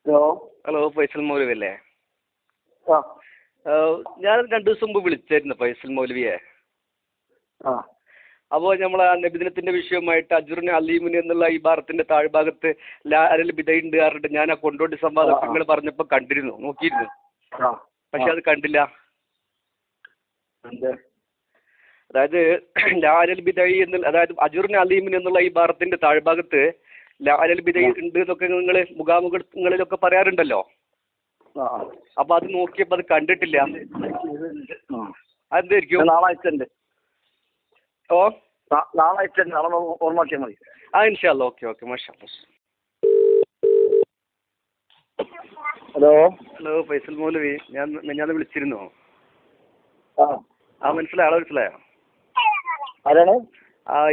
Hello. Hello, Faisal മൗലവി അല്ലേ? ആ ഞാൻ 2 ദിവസം മുമ്പ് വിളിച്ചായിരുന്നു ഫൈസൽ മൗലവിയെ. ആ അപ്പോൾ നമ്മളെ നബിദിനത്തിന്റെ വിഷയമായിട്ട് അജ്റുൻ അലീമുൻ എന്നുള്ള ഈ ഭാരത്തിന്റെ താഴ്ഭാഗത്ത് ലാരൽ ബിദയുണ്ട് പറഞ്ഞിട്ട് ഞാൻ ആ കൊണ്ടോട്ടി സംവാദങ്ങൾ പറഞ്ഞപ്പോൾ കണ്ടിരുന്നു, നോക്കിയിരുന്നു. പക്ഷെ അത് കണ്ടില്ല. അതായത് ലാരൽ ബിദയി എന്നുള്ള, അതായത് അജ്റുൻ അലീമുൻ എന്നുള്ള ഈ ഭാരത്തിന്റെ താഴ്ഭാഗത്ത് ലാരൽ ബിദയി ഉണ്ട് എന്നൊക്കെ നിങ്ങൾ മുഖാമുഖങ്ങളിലൊക്കെ പറയാറുണ്ടല്ലോ. അപ്പൊ അത് നോക്കിയപ്പോ അത് കണ്ടിട്ടില്ല. അതെന്തായിരിക്കും? നാളെ ഓ നാളെ ഓർമ്മയാക്കിയാൽ മതി. ഇൻഷാ അല്ലാ. ഓക്കെ മാഷാ അല്ലാ. ഹലോ. ഹലോ, ഫൈസൽ മൗലവി. ഞാൻ വിളിച്ചിരുന്നു. മനസ്സിലായോ? ആരാണ്?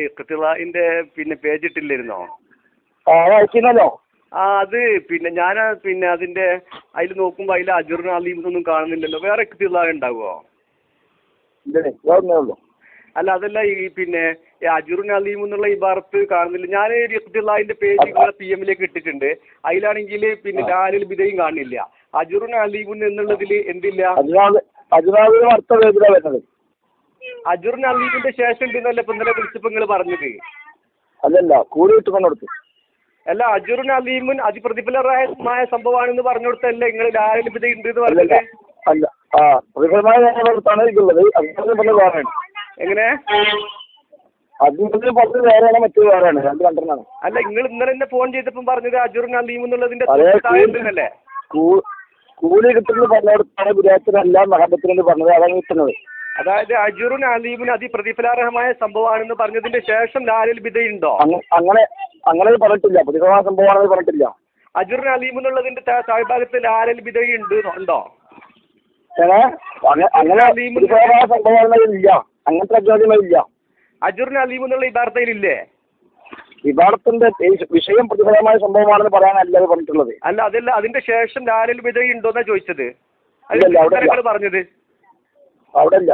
ഇഖ്തിലാഇന്റെ പേജ് ഇട്ടില്ലായിരുന്നോ? അയക്കുന്നല്ലോ. അത് ഞാൻ അതിന്റെ അതിൽ നോക്കുമ്പോ അതിൽ അജ്റുൻ അലീം ഒന്നും കാണുന്നില്ലല്ലോ. വേറെ ഇഖ്തിലാ ഉണ്ടാവുമോ? അല്ല, അതല്ല, ഈ അജ്റുൻ അലീം എന്നുള്ള ഇബാറത്ത് കാണുന്നില്ല. ഞാൻ ഇഖ്തിലാഇന്റെ പേജ് നിങ്ങളെ PM-ലേക്ക് ഇട്ടിട്ടുണ്ട്. അതിലാണെങ്കിൽ ലാരൽ ബിദയും കാണുന്നില്ല. അജ്റുൻ അലീം എന്നുള്ളതിൽ എന്തില്ല? അജ്റുൻ അലീമിന്റെ ശേഷം ഉണ്ടെന്നല്ലേ ഇപ്പൊ ഇന്നലെ വിളിച്ചപ്പോ നിങ്ങൾ പറഞ്ഞത്? അല്ലല്ല, കൂലി കിട്ടുകൊടുത്തു. അല്ല, അജ്റുൻ അലീമുൻ അതിപ്രതിഫലമായ സംഭവമാണെന്ന് പറഞ്ഞു കൊടുത്തല്ലേ നിങ്ങൾ ലാരൽ ബിദ ഉണ്ട് എന്ന് പറഞ്ഞത്? അല്ല, പ്രതിഫലമായ എങ്ങനെ? അതിന് പുറത്ത് വേറെയാണ്, മറ്റു വേറെയാണ്, രണ്ട് കണ്ടനാണ്. അല്ല, നിങ്ങൾ ഇന്നലെ എന്നെ ഫോൺ ചെയ്തപ്പം പറഞ്ഞത് അജ്റുൻ അലീം എന്നുള്ളതിന്റെ അല്ലേ? കൂലി കിട്ടുന്നത് പറഞ്ഞിടത്താണ് ഗുരുവായൂരല്ല മഹബത്തിനെന്ന് പറഞ്ഞത്. അതാണ് കിട്ടുന്നത്. അതായത് അജ്റുൻ അലീമിന് അതിപ്രതിഫലാർഹമായ സംഭവമാണെന്ന് പറഞ്ഞതിന്റെ ശേഷം ലാരൽ ബിദയുണ്ടോ? അങ്ങനെ പറഞ്ഞിട്ടില്ല. പ്രതിഫലമായ സംഭവമാണെന്ന് പറഞ്ഞിട്ടില്ല. അജ്റുൻ അലീം എന്നുള്ളതിന്റെ താഴ്ഭാഗത്ത് ലാരൽ ബിദയുണ്ട് ഉണ്ടോ? അങ്ങനെ പ്രതിഫലമായ സംഭവങ്ങളില്ല, അങ്ങനത്തെ അജ്ഞാനമില്ല. അജ്റുൻ അലീം എന്നുള്ള ഇബാറത്തിലില്ലേ? ഇബാറത്തിന്റെ വിഷയം പ്രതിഫലമായ സംഭവമാണെന്ന് പറയാനല്ല പറഞ്ഞിട്ടുള്ളത്. അല്ല, അതല്ല, അതിന്റെ ശേഷം ലാരൽ ബിദയുണ്ടോന്നാ ചോദിച്ചത്. പറഞ്ഞത് അവിടെ ഇല്ല.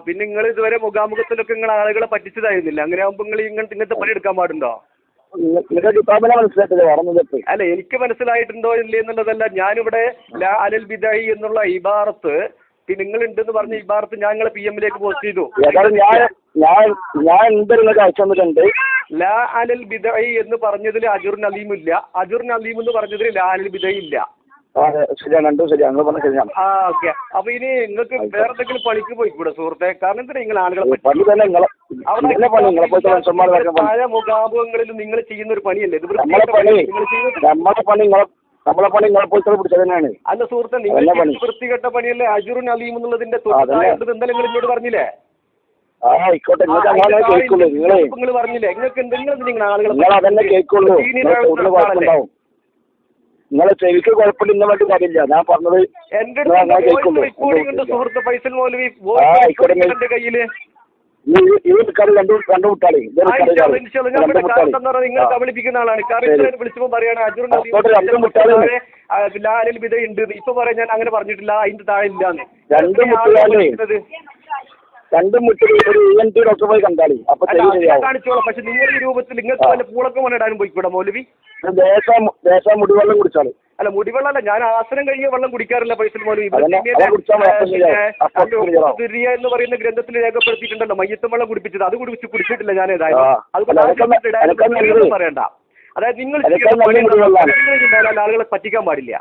പിന്നെ നിങ്ങൾ ഇതുവരെ മുഖാമുഖത്തിലൊക്കെ നിങ്ങൾ ആളുകളെ പറ്റിച്ചതായിരുന്നില്ല. അങ്ങനെ ആകുമ്പോൾ നിങ്ങൾ ഇങ്ങനത്തെ പണി എടുക്കാൻ പാടുണ്ടോ? അല്ല, എനിക്ക് മനസ്സിലായിട്ടുണ്ടോ ഇല്ലേ എന്നുള്ളതല്ല. ഞാനിവിടെ ലാ അലൽ ബിദഇ എന്നുള്ള ഇബാറത്ത് നിങ്ങൾ ഉണ്ടെന്ന് പറഞ്ഞ ഇബാറത്ത് ഞാൻ നിങ്ങളെ PM-ലേക്ക് പോസ്റ്റ് ചെയ്തു. ലാ അലൽ ബിദഇ എന്ന് പറഞ്ഞതിൽ അജ്റുൻ അലീം ഇല്ല. അജ്റുൻ അലീം എന്ന് പറഞ്ഞതിൽ ലാ അലൽ ബിദഇ ഇല്ല. ഓക്കെ. അപ്പൊ ഇനി നിങ്ങൾക്ക് വേറെ എന്തെങ്കിലും പണിക്ക് പോയിക്കൂടെ സുഹൃത്തെ? കാരണം എന്താ നിങ്ങൾ ആളുകളെ പഴയ മുഖാമുഖങ്ങളിൽ നിങ്ങൾ ചെയ്യുന്ന ഒരു പണിയല്ലേ ഇത്? അല്ല സുഹൃത്തെ, നിങ്ങൾ വൃത്തികെട്ട പണിയല്ലേ? അജ്റുൻ അലീം എന്നുള്ളതിന്റെ എന്തായാലും നിങ്ങൾ എന്നോട് പറഞ്ഞില്ലേ? നിങ്ങൾ പറഞ്ഞില്ലേ? നിങ്ങൾക്ക് എന്തെങ്കിലും നിങ്ങൾ ആളുകളെ നിങ്ങളെ ചെവിക്ക് കുഴപ്പമില്ല, ഇന്ന മറ്റും കാര്യമില്ല. ഞാൻ പറഞ്ഞത് എന്റെ സുഹൃത്ത് ഫൈസൽ മൗലവി എന്റെ കയ്യില് കണ്ടുമുട്ടാളി. നിങ്ങൾ കബളിപ്പിക്കുന്ന ആളാണ്. വിളിച്ചപ്പോ പറയാണ് അജ്റുൻ ലാരൽ ബിദ ഉണ്ട്. ഇപ്പൊ പറയാൻ ഞാൻ അങ്ങനെ പറഞ്ഞിട്ടില്ല, അതിന്റെ താഴെ ഇല്ലാന്ന്. കാണിച്ചോളാം. പക്ഷെ നിങ്ങൾ ഈ രൂപത്തിൽ നിങ്ങൾക്ക് വല്ല പൂളക്കം കൊണ്ടിടാനും പോയിക്കൂടെ മൗലവി? മുടിവെള്ളം കുടിച്ചാല്. അല്ല, മുടിവെള്ളം അല്ല, ഞാൻ ആസനം കഴിഞ്ഞ വെള്ളം കുടിക്കാറില്ല ഫൈസൽ മൗലവി. ദുരിയ എന്ന് പറയുന്ന ഗ്രന്ഥത്തിൽ രേഖപ്പെടുത്തിയിട്ടുണ്ടല്ലോ മയ്യത്തും വെള്ളം കുടിപ്പിച്ചത്. അത് കുടിച്ചിട്ടില്ല ഞാൻ ഏതായാലും. അതുകൊണ്ട് പറയണ്ട. അതായത് നിങ്ങൾ ആളുകളെ പറ്റിക്കാൻ പാടില്ല.